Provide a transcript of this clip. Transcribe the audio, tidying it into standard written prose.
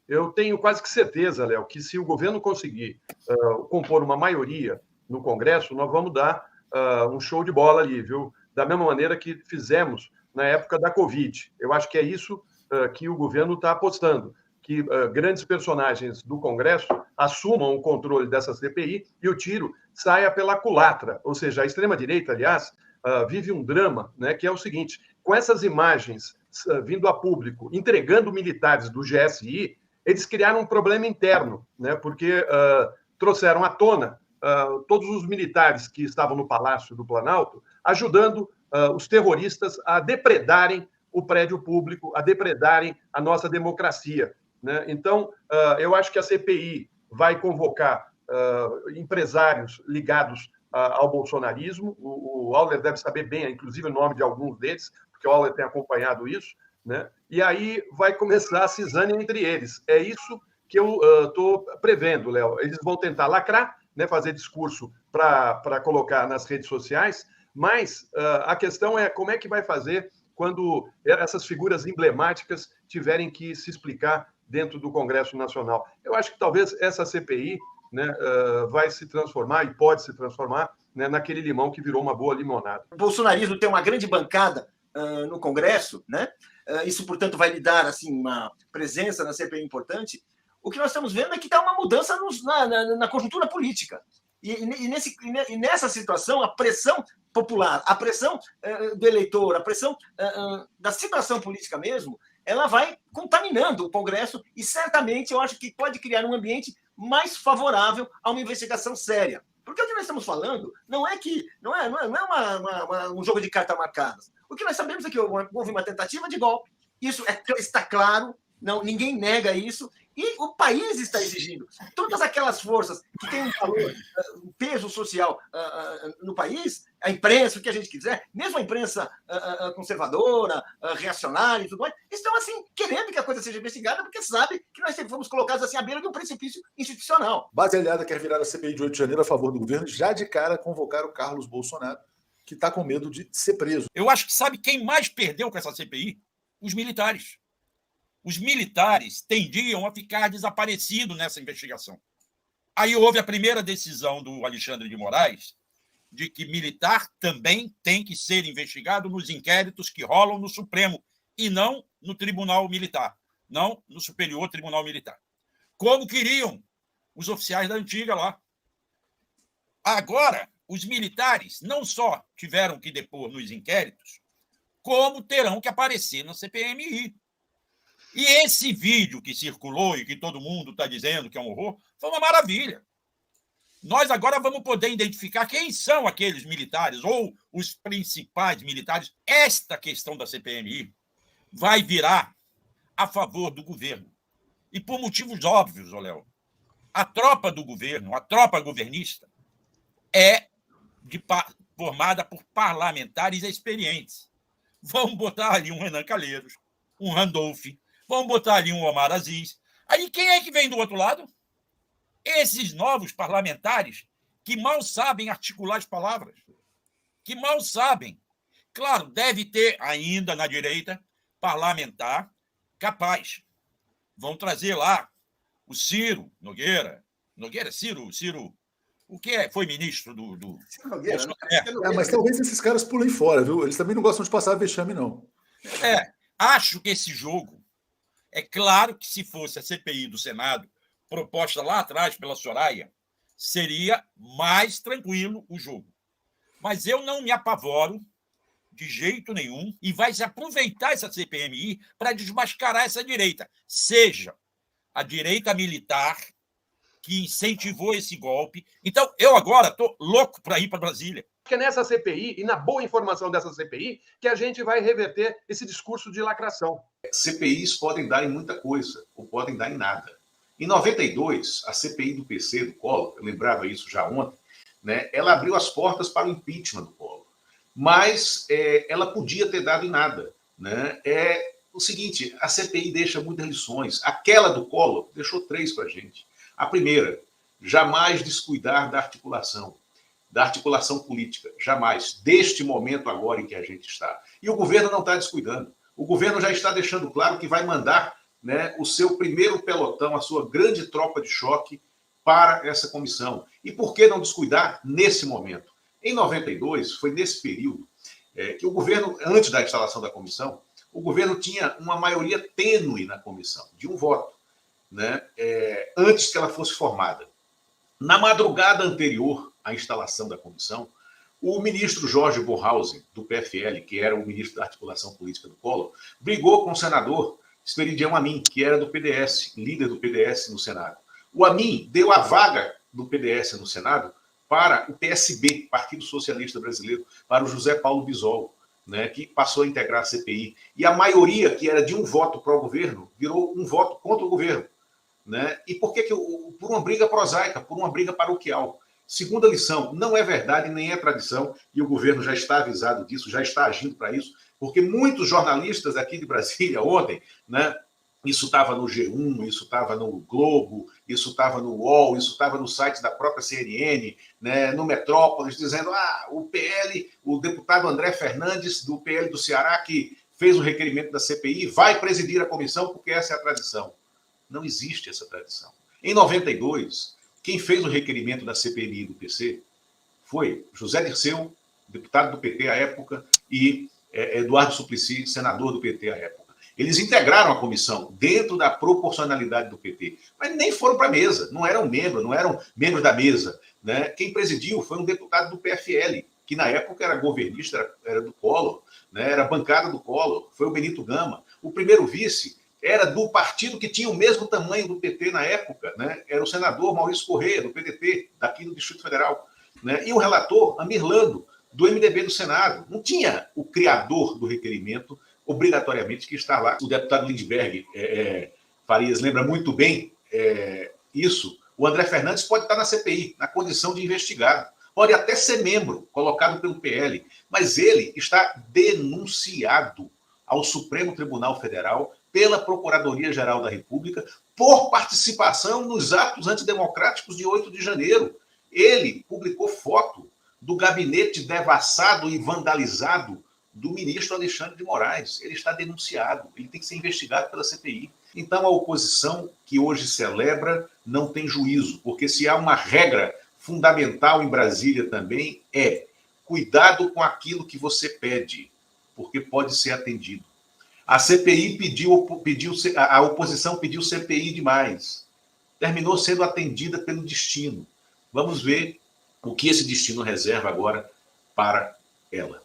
Eu tenho quase que certeza, Léo, que se o governo conseguir compor uma maioria no Congresso, nós vamos dar um show de bola ali, viu? Da mesma maneira que fizemos na época da Covid. Eu acho que é isso que o governo está apostando, que grandes personagens do Congresso assumam o controle dessa CPI e o tiro saia pela culatra. Ou seja, a extrema-direita, aliás, vive um drama, né, que é o seguinte: com essas imagens vindo a público, entregando militares do GSI, eles criaram um problema interno, né, porque trouxeram à tona todos os militares que estavam no Palácio do Planalto, ajudando os terroristas a depredarem o prédio público, a depredarem a nossa democracia, né? Então, eu acho que a CPI vai convocar empresários ligados ao bolsonarismo. O Auler deve saber bem, inclusive, o nome de alguns deles, porque o Auler tem acompanhado isso, né? E aí vai começar a cisânia entre eles. É isso que eu estou prevendo, Léo. Eles vão tentar lacrar, né, fazer discurso para colocar nas redes sociais, mas a questão é como é que vai fazer quando essas figuras emblemáticas tiverem que se explicar dentro do Congresso Nacional. Eu acho que talvez essa CPI, né, vai se transformar e pode se transformar, né, naquele limão que virou uma boa limonada. O bolsonarismo tem uma grande bancada no Congresso, né? Isso, portanto, vai lhe dar assim, uma presença na CPI importante. O que nós estamos vendo é que está uma mudança na conjuntura política. E nessa situação, a pressão popular, a pressão do eleitor, a pressão da situação política mesmo, ela vai contaminando o Congresso e certamente eu acho que pode criar um ambiente mais favorável a uma investigação séria. Porque o que nós estamos falando não é um jogo de cartas marcadas. O que nós sabemos é que houve uma tentativa de golpe. Isso está claro, não, ninguém nega isso. E o país está exigindo. Todas aquelas forças que têm um valor, um peso social no país, a imprensa, o que a gente quiser, mesmo a imprensa conservadora, reacionária e tudo mais, estão assim, querendo que a coisa seja investigada, porque sabe que nós fomos colocados assim à beira de um precipício institucional. Base Aliada quer virar a CPI de 8 de janeiro a favor do governo, já de cara convocar o Carlos Bolsonaro, que está com medo de ser preso. Eu acho que sabe quem mais perdeu com essa CPI? Os militares. Os militares tendiam a ficar desaparecidos nessa investigação. Aí houve a primeira decisão do Alexandre de Moraes de que militar também tem que ser investigado nos inquéritos que rolam no Supremo e não no Tribunal Militar, não no Superior Tribunal Militar. Como queriam os oficiais da antiga lá. Agora, os militares não só tiveram que depor nos inquéritos, como terão que aparecer na CPMI. E esse vídeo que circulou e que todo mundo está dizendo que é um horror, foi uma maravilha. Nós agora vamos poder identificar quem são aqueles militares ou os principais militares. Esta questão da CPMI vai virar a favor do governo. E por motivos óbvios, Léo. A tropa do governo, a tropa governista, é formada por parlamentares experientes. Vamos botar ali um Renan Calheiros, um Randolph, vamos botar ali um Omar Aziz. Aí quem é que vem do outro lado? Esses novos parlamentares que mal sabem articular as palavras, que mal sabem. Claro, deve ter ainda na direita parlamentar capaz. Vão trazer lá o Ciro Nogueira. Ciro, o que é? Foi ministro do Ciro Nogueira, mas talvez esses caras pulem fora, viu? Eles também não gostam de passar vexame, não. Acho que esse jogo, é claro que se fosse a CPI do Senado, proposta lá atrás pela Soraya, seria mais tranquilo o jogo. Mas eu não me apavoro de jeito nenhum e vai se aproveitar essa CPMI para desmascarar essa direita. Seja a direita militar que incentivou esse golpe. Então, eu agora estou louco para ir para Brasília. Que é nessa CPI e na boa informação dessa CPI que a gente vai reverter esse discurso de lacração. CPIs podem dar em muita coisa ou podem dar em nada. Em 92, a CPI do PC, do Collor, eu lembrava isso já ontem, né, ela abriu as portas para o impeachment do Collor. Mas ela podia ter dado em nada. Né? É o seguinte, a CPI deixa muitas lições. Aquela do Collor deixou 3 para a gente. A primeira, jamais descuidar da articulação política. Jamais. Deste momento agora em que a gente está. E o governo não está descuidando. O governo já está deixando claro que vai mandar né, o seu primeiro pelotão, a sua grande tropa de choque para essa comissão. E por que não descuidar nesse momento? Em 92, foi nesse período que o governo, antes da instalação da comissão, o governo tinha uma maioria tênue na comissão, de um voto, né, antes que ela fosse formada. Na madrugada anterior à instalação da comissão, o ministro Jorge Bornhausen, do PFL, que era o ministro da articulação política do Collor, brigou com o senador Esperidião Amin, que era do PDS, líder do PDS no Senado. O Amin deu a vaga do PDS no Senado para o PSB, Partido Socialista Brasileiro, para o José Paulo Bisol, né, que passou a integrar a CPI. E a maioria, que era de um voto para o governo, virou um voto contra o governo. Né? E por que por uma briga prosaica, por uma briga paroquial? Segunda lição, não é verdade nem é tradição, e o governo já está avisado disso, já está agindo para isso, porque muitos jornalistas aqui de Brasília ontem, né, isso estava no G1, isso estava no Globo, isso estava no UOL, isso estava no site da própria CNN, né, no Metrópolis, dizendo o PL, o deputado André Fernandes, do PL do Ceará, que fez o requerimento da CPI, vai presidir a comissão porque essa é a tradição. Não existe essa tradição. Em 92, quem fez o requerimento da CPI do PC foi José Dirceu, deputado do PT à época, e Eduardo Suplicy, senador do PT à época. Eles integraram a comissão dentro da proporcionalidade do PT, mas nem foram para a mesa, não eram membros da mesa. Né? Quem presidiu foi um deputado do PFL, que na época era governista, era do Collor, né? Era bancada do Collor, foi o Benito Gama. O primeiro vice era do partido que tinha o mesmo tamanho do PT na época, né? Era o senador Maurício Corrêa, do PDT, daqui do Distrito Federal. Né? E o relator, Amir Lando, do MDB do Senado. Não tinha o criador do requerimento, obrigatoriamente, que está lá. O deputado Lindbergh Farias lembra muito bem isso. O André Fernandes pode estar na CPI, na condição de investigado. Pode até ser membro, colocado pelo PL, mas ele está denunciado ao Supremo Tribunal Federal pela Procuradoria-Geral da República por participação nos atos antidemocráticos de 8 de janeiro. Ele publicou foto do gabinete devassado e vandalizado do ministro Alexandre de Moraes. Ele está denunciado, ele tem que ser investigado pela CPI. Então, a oposição que hoje celebra não tem juízo, porque se há uma regra fundamental em Brasília também cuidado com aquilo que você pede, porque pode ser atendido. A CPI a oposição pediu CPI demais. Terminou sendo atendida pelo destino. Vamos ver o que esse destino reserva agora para ela.